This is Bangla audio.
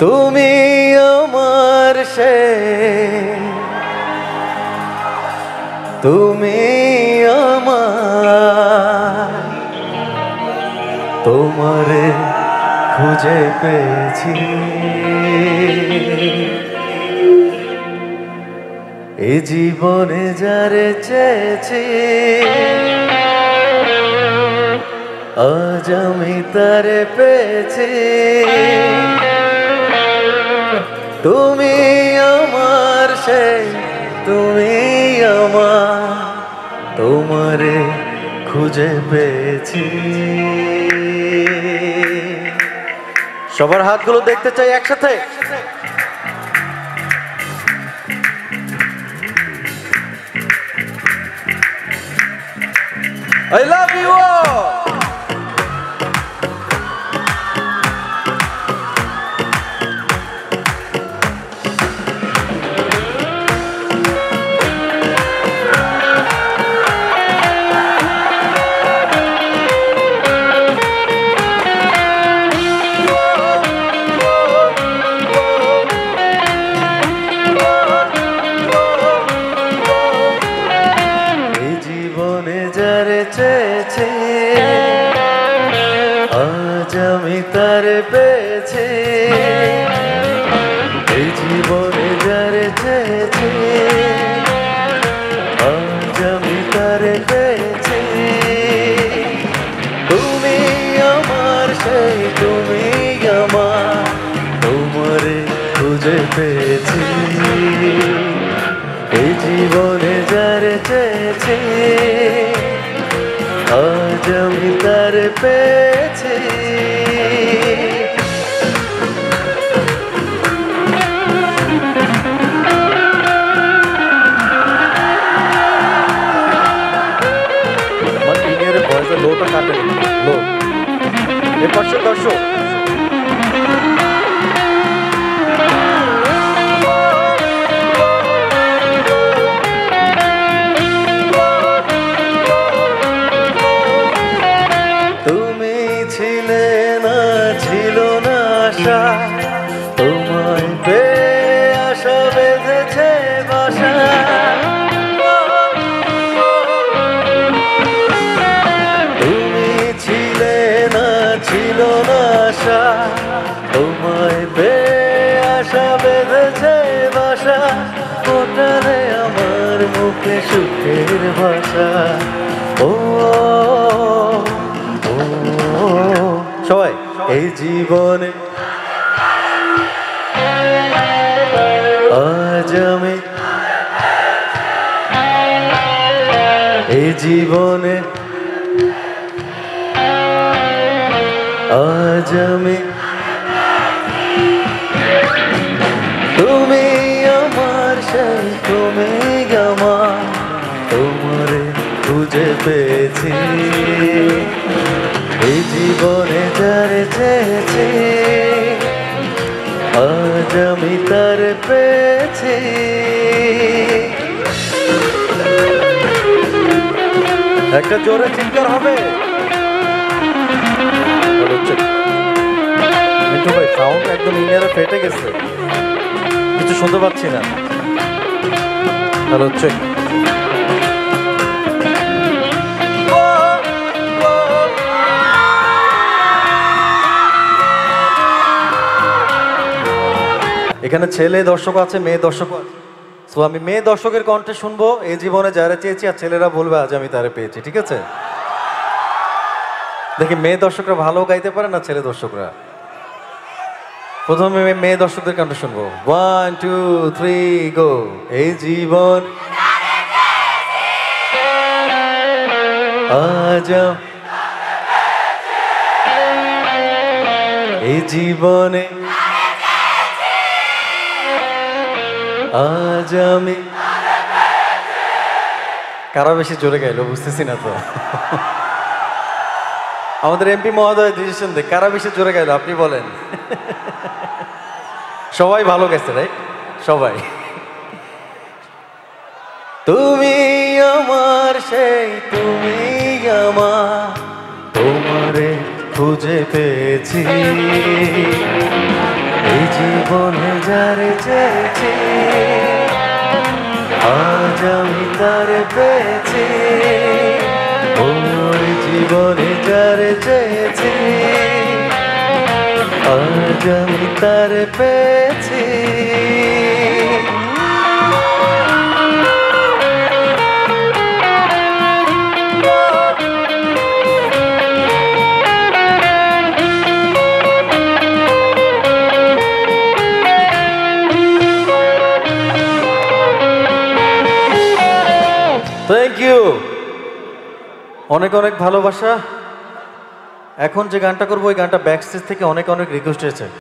তুমি আমার সে, তুমি আমার, তোমারে খুঁজে পেয়েছি। এ জীবনে যারে চেয়েছি, আজ আমি তারে পেয়েছি। তুমি আমার সেই, তুমি আমার, তোমারে খুঁজে পেয়েছি। সবার হাতগুলো দেখতে চাই একসাথে। I love you all. যারে চেয়েছি, আজ আমি তারে পেয়েছি। এই জীবনে যারে চেয়েছি, আজ আমি তারে পেয়েছি। তুমি আমার সেই, তুমি আমার, তোমারে খুঁজে পেয়েছি। এই জীবনে যারে চেয়েছি, আজ আমি তারে পেয়েছি। লোটা কাটে লো এ পাশে দর্শক তোমায় পেয়ে আশা বেঁধেছে বাসা। তুমি ছিলে না, ছিল না আশা, তোমায় পেয়ে আশা বেঁধেছে বাসা। ওটারে আমার মুখে সুখের ভাষা। ও সবাই এই জীবনে আজ আমি, এই জীবনে আজ আমি, তুমি আমার সেই, তুমি আমার, তোমারে খুঁজে পেয়েছি। এই জীবনে যারে চেয়েছি, আজ আমি তার পেয়েছি। একটা জোরে চিৎকার হবে। মিন্টু ভাই সাউন্ড একদম ইনিয়ারে ফেটে গেছে, কিছু শুনতে পাচ্ছি না। Hello check. এখানে ছেলে দর্শক আছে, মেয়ে দর্শক আছে। সো আমি মেয়ে দর্শকের কণ্ঠে শুনবো এই জীবনে যারা চেয়েছি, আর ছেলেরা বলবে আজ আমি তারে পেয়েছি। ঠিক আছে, দেখি মেয়ে দর্শকরা ভালো গাইতে পারে না ছেলে দর্শকরা। প্রথমে মেয়ে দর্শকদের কণ্ঠে শুনবো। 1 2 3 গো। এই জীবন আজ, এই জীবনে আজ আমি, কারা বেশি জোরে গাইলো বুঝতেছি না তো। আমাদের এমপি মহোদয় ডিসিশন দেখ, কারা বেশি জোরে গাইলো আপনি বলেন। সবাই ভালো গেছে রাইট, সবাই। তুমি আমার সেই, তুমি আমার, তোমারে খুঁজে পেয়েছি। এই জীবনে যারে চেয়েছি আজ আমি তারে পেয়েছি, ওই জীবনে যারে চেয়েছি আজ আমি তারে পেয়েছি। থ্যাংক ইউ, অনেক অনেক ভালোবাসা। এখন যে গানটা করবো ওই গানটা ব্যাক স্টেজ থেকে অনেক অনেক রিকোয়েস্ট এসেছে।